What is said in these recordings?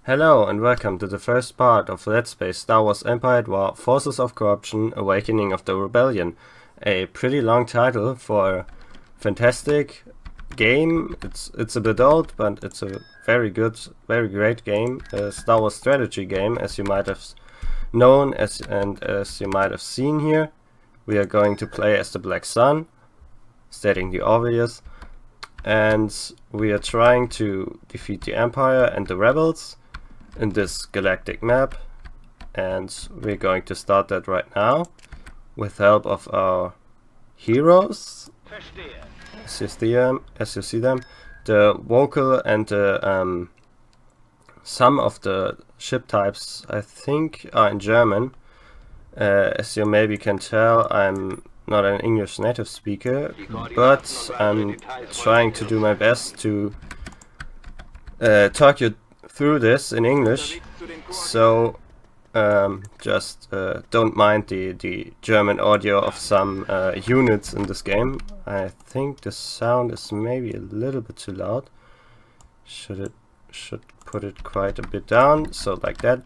Hello and welcome to the first part of Let's Play Star Wars Empire at War Forces of Corruption Awakening of the Rebellion. A pretty long title for a fantastic game. It's a bit old, but it's a very good, very great game. A Star Wars strategy game, as you might have known as you might have seen here. We are going to play as the Black Sun, stating the obvious. And we are trying to defeat the Empire and the Rebels in this galactic map, and we're going to start that right now with help of our heroes. As you see them, the vocal and the some of the ship types I think are in German. As you maybe can tell, I'm not an English native speaker, but I'm trying to do my best to talk you through this in English, so just don't mind the German audio of some units in this game. I think the sound is maybe a little bit too loud. Should put it quite a bit down, so like that.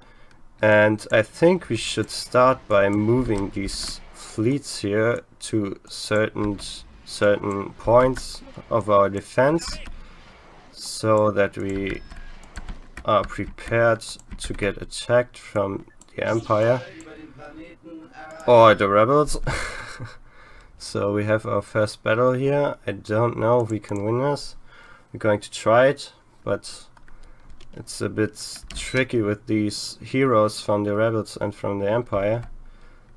And I think we should start by moving these fleets here to certain points of our defense, so that we are prepared to get attacked from the Empire or the Rebels. So we have our first battle here. I don't know if we can win this. We're going to try it, but it's a bit tricky with these heroes from the Rebels and from the Empire.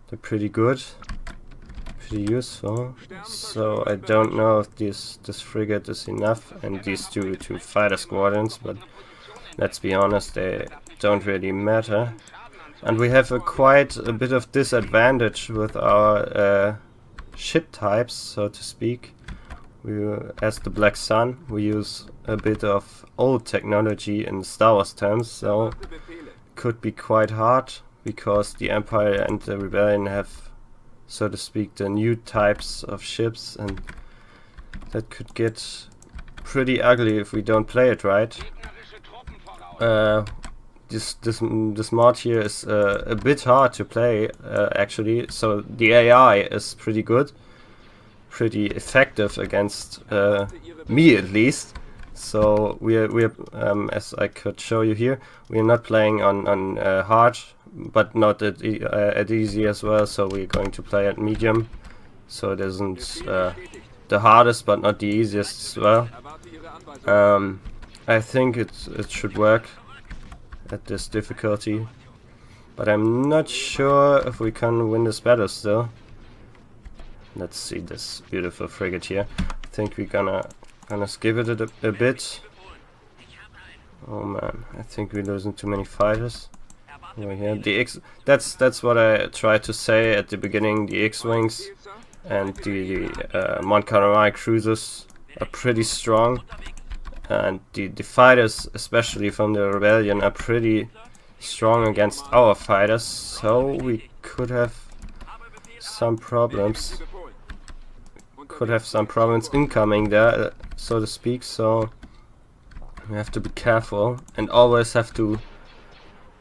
They're pretty good, pretty useful. So I don't know if this frigate is enough, and these two fighter squadrons, but let's be honest, they don't really matter. And we have quite a bit of disadvantage with our ship types, so to speak. As the Black Sun, we use a bit of old technology in Star Wars terms, so it could be quite hard, because the Empire and the Rebellion have, so to speak, the new types of ships, and that could get pretty ugly if we don't play it right. This mod here is a bit hard to play, actually. So the AI is pretty good, pretty effective against me at least. So we're as I could show you here, we're not playing on hard, but not at easy as well. So we're going to play at medium. So it isn't the hardest, but not the easiest as well. I think it should work at this difficulty, but I'm not sure if we can win this battle still. Let's see this beautiful frigate here. I think we're gonna skip it a bit. Oh man, I think we're losing too many fighters over here. The X, that's what I tried to say at the beginning. The X-wings and the Mon Calamari cruisers are pretty strong. And the fighters, especially from the Rebellion, are pretty strong against our fighters, so we could have some problems. Incoming there, so to speak, so we have to be careful and always have to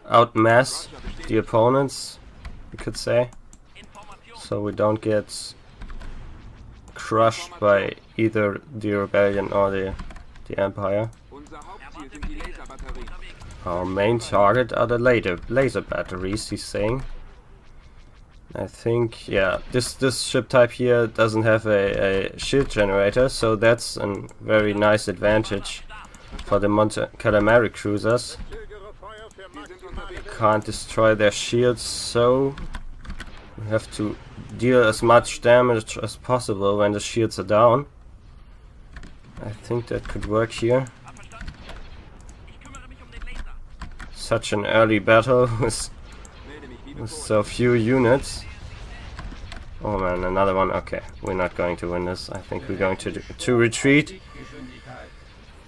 outmass the opponents, you could say, so we don't get crushed by either the Rebellion or the Empire. Our main target are the laser batteries, he's saying. I think, yeah, this ship type here doesn't have a shield generator, so that's a very nice advantage for the Mon Calamari cruisers. Can't destroy their shields, so we have to deal as much damage as possible when the shields are down. I think that could work here. Such an early battle with so few units. Oh man, another one. Okay, we're not going to win this. I think we're going to retreat,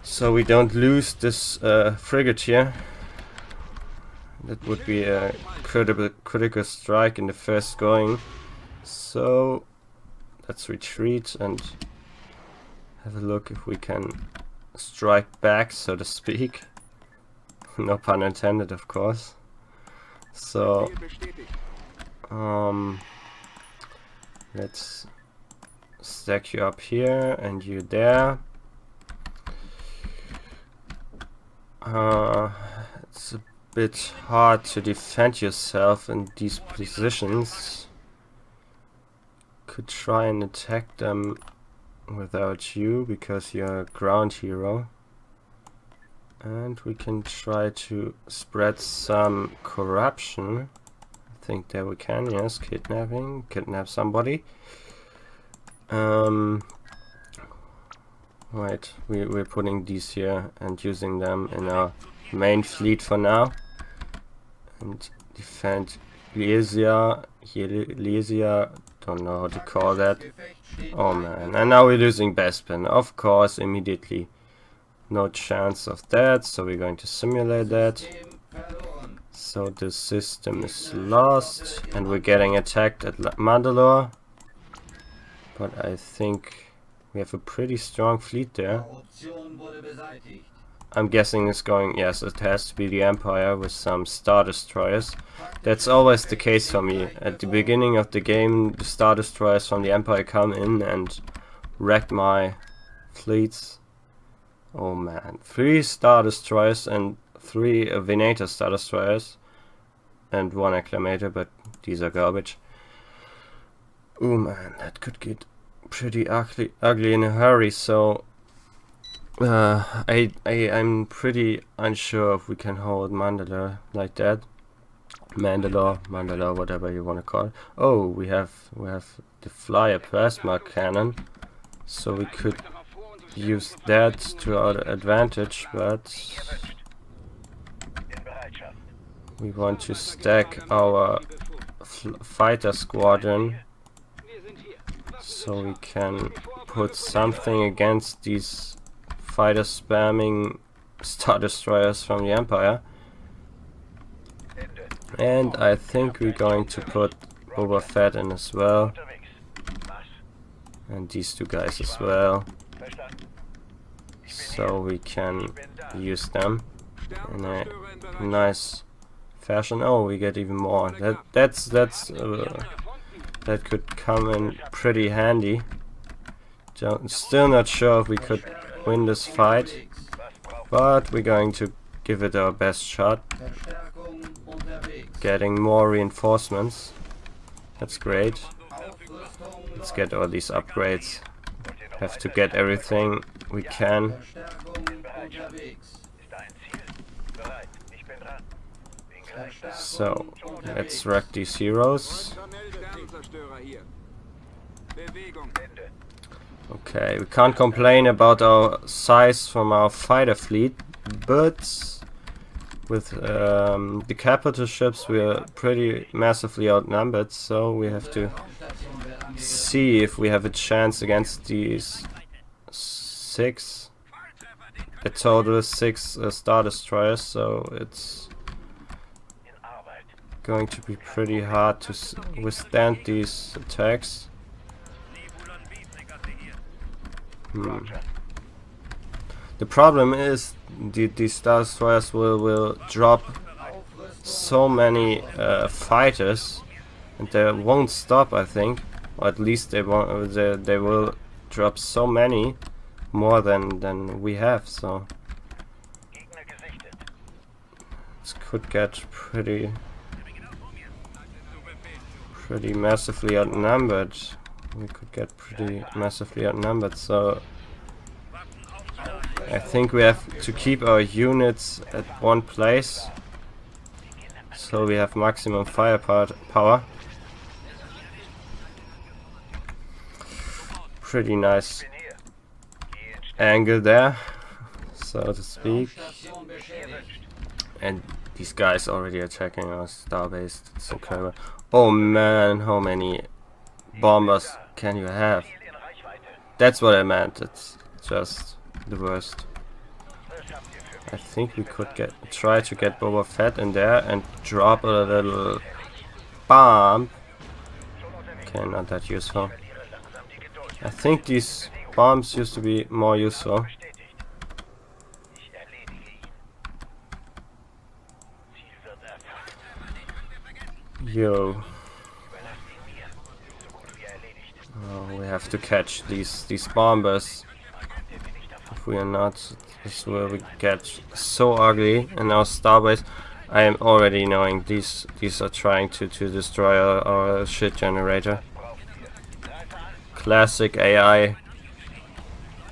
so we don't lose this frigate here. That would be a critical strike in the first going. So let's retreat and have a look if we can strike back, so to speak. No pun intended, of course. So let's stack you up here and you there. It's a bit hard to defend yourself in these positions. Could try and attack them without you because you're a ground hero. And we can try to spread some corruption. I think there we can, yes, kidnapping, kidnap somebody. Right, we're putting these here and using them in our main fleet for now. And defend Lesia, don't know how to call that. Oh man, and now we're losing Bespin, of course, immediately. No chance of that, so we're going to simulate that. So the system is lost and we're getting attacked at Mandalore. But I think we have a pretty strong fleet there. I'm guessing it's going, yes, it has to be the Empire with some Star Destroyers. That's always the case for me. At the beginning of the game, the Star Destroyers from the Empire come in and wreck my fleets. Oh man, 3 Star Destroyers and 3 Venator Star Destroyers and 1 Acclamator, but these are garbage. Oh man, that could get pretty ugly in a hurry, so I'm pretty unsure if we can hold Mandalore like that. Mandalore, whatever you want to call it. Oh, we have the Flyer Plasma Cannon, so we could use that to our advantage, but we want to stack our fighter squadron so we can put something against these fighter spamming Star Destroyers from the Empire. And I think we're going to put Boba Fett in as well, and these 2 guys as well, so we can use them in a nice fashion. Oh, we get even more. That could come in pretty handy. Still not sure if we could win this fight, but we're going to give it our best shot. Getting more reinforcements. That's great. Let's get all these upgrades. Have to get everything we can. So let's wreck these heroes. Okay, we can't complain about our size from our fighter fleet, but with the capital ships we're pretty massively outnumbered, so we have to see if we have a chance against these 6, a total 6 Star Destroyers, so it's going to be pretty hard to withstand these attacks. The problem is these Star Destroyers will drop so many fighters, and they won't stop, I think, or at least they won't. They will drop so many more than we have. So this could get pretty massively outnumbered. We could get pretty massively outnumbered. So I think we have to keep our units at one place, so we have maximum firepower. Pretty nice angle there, so to speak. And these guys already attacking our starbase. It's incredible. Oh man, how many bombers can you have? That's what I meant. It's just the worst. I think we could try to get Boba Fett in there and drop a little bomb. Okay, not that useful. I think these bombs used to be more useful. Yo. Oh, we have to catch these bombers. If we are not, this will get so ugly. And now Starbase, I am already knowing these are trying to destroy our shit generator. Classic AI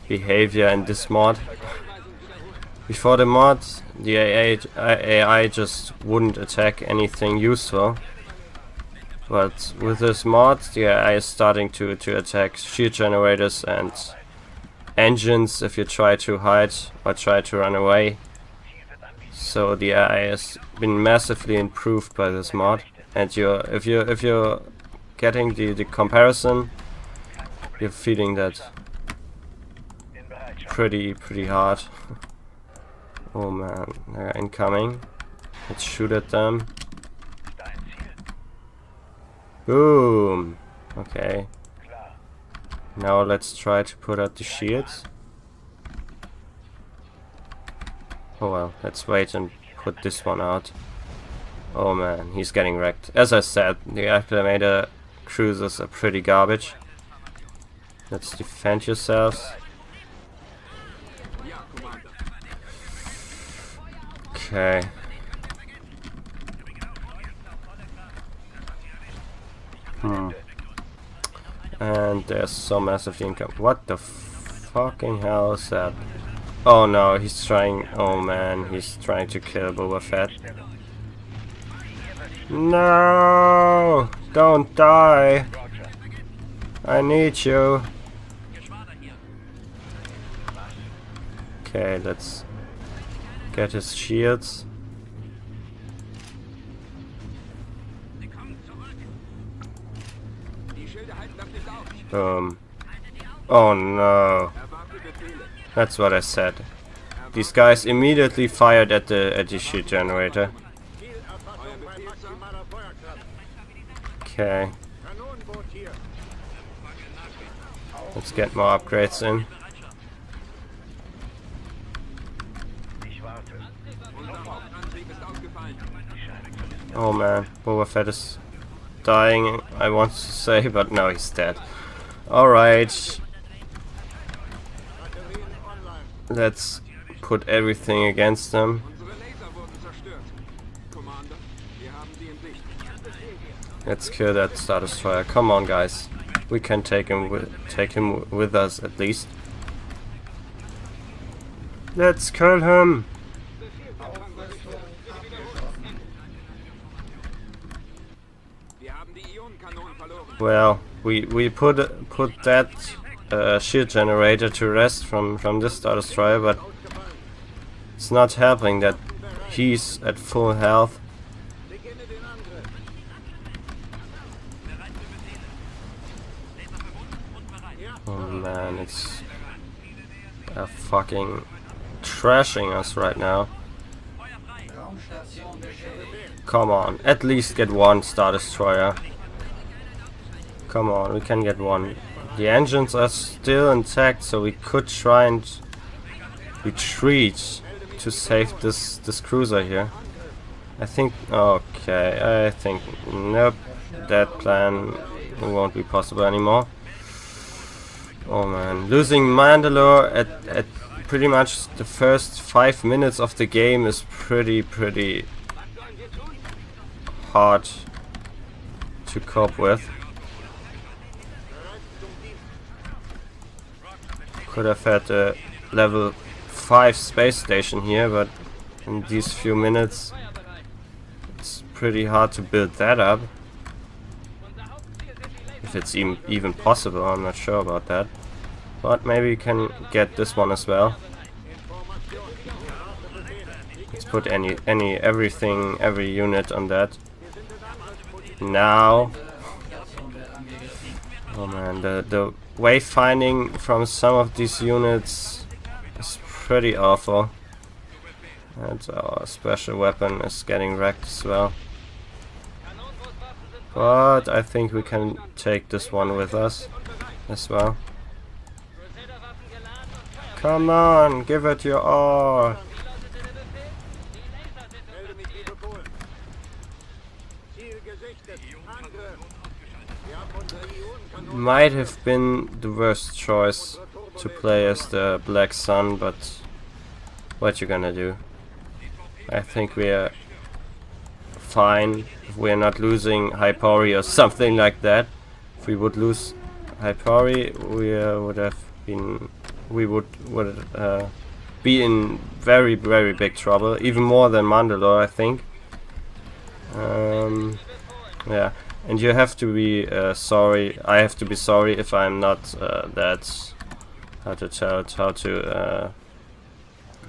behavior in this mod. Before the mod, the AI just wouldn't attack anything useful. But with this mod, the AI is starting to attack shield generators and engines if you try to hide or try to run away. So the AI has been massively improved by this mod. And if you're getting the comparison, you're feeling that pretty hard. Oh man, they're incoming. Let's shoot at them. Boom! Okay. Now let's try to put out the shields. Oh well, let's wait and put this one out. Oh man, he's getting wrecked. As I said, the acclimator cruisers are pretty garbage. Let's defend yourselves. Okay. And there's so massive income. What the fucking hell is that? Oh no, he's trying. Oh man, he's trying to kill Boba Fett. No! Don't die! I need you. Okay, let's get his shields. Oh no. That's what I said. These guys immediately fired at the shield generator. Okay. Let's get more upgrades in. Oh man, Boba Fett is dying, I want to say, but no, he's dead. Alright. Let's put everything against them. Let's kill that Star Destroyer. Come on, guys. We can take him with us at least. Let's kill him. Well, we put that shield generator to rest from this Star Destroyer, but it's not helping that he's at full health. Oh man, it's fucking trashing us right now. Come on, at least get one Star Destroyer. Come on, we can get one. The engines are still intact, so we could try and retreat to save this cruiser here. I think, okay, I think, nope, that plan won't be possible anymore. Oh man, losing Mandalore at pretty much the first 5 minutes of the game is pretty hard to cope with. Could have had a level 5 space station here, but in these few minutes it's pretty hard to build that up. If it's even possible, I'm not sure about that. But maybe we can get this one as well. Let's put every unit on that. Now. Oh man, the wayfinding from some of these units is pretty awful. And our special weapon is getting wrecked as well. But I think we can take this one with us as well. Come on, give it your all. Might have been the worst choice to play as the Black Sun, but what you gonna do? I think we're fine if we're not losing Hypori or something like that. If we would lose Hypori, we would be in very big trouble, even more than Mandalore, I think. Yeah, and you have to be sorry. I have to be sorry if I'm not that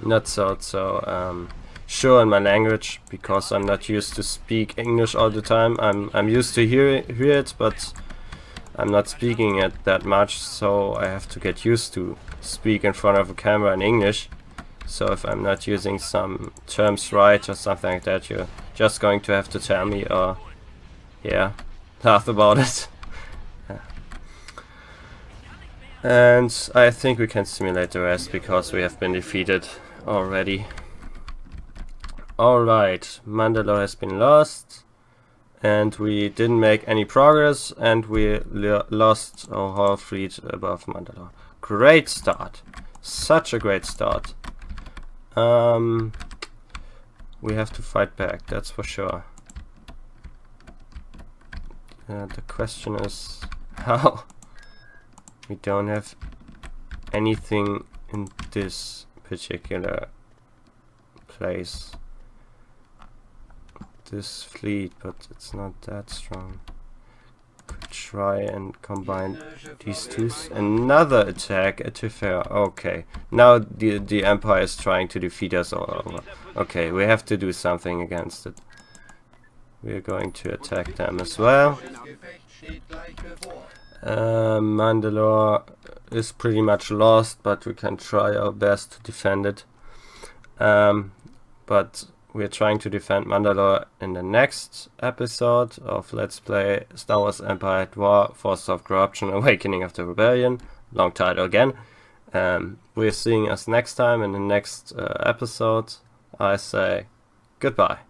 not so sure in my language, because I'm not used to speak English all the time. I'm used to hear it, but I'm not speaking it that much, so I have to get used to speak in front of a camera in English. So if I'm not using some terms right or something like that, you're just going to have to tell me, or yeah, laugh about it. And I think we can simulate the rest because we have been defeated already. Alright, Mandalore has been lost, and we didn't make any progress, and we lost our whole fleet above Mandalore. Great start. Such a great start. We have to fight back, that's for sure. The question is how? We don't have anything in this particular place. This fleet, but it's not that strong. Could try and combine these two. Another attack at Tifera. Okay, now the Empire is trying to defeat us all over. Okay, we have to do something against it. We are going to attack them as well. Mandalore is pretty much lost, but we can try our best to defend it. But we're trying to defend Mandalore in the next episode of Let's Play Star Wars Empire at War, Forces of Corruption, Awakening of the Rebellion. Long title again. We're seeing us next time in the next episode. I say goodbye.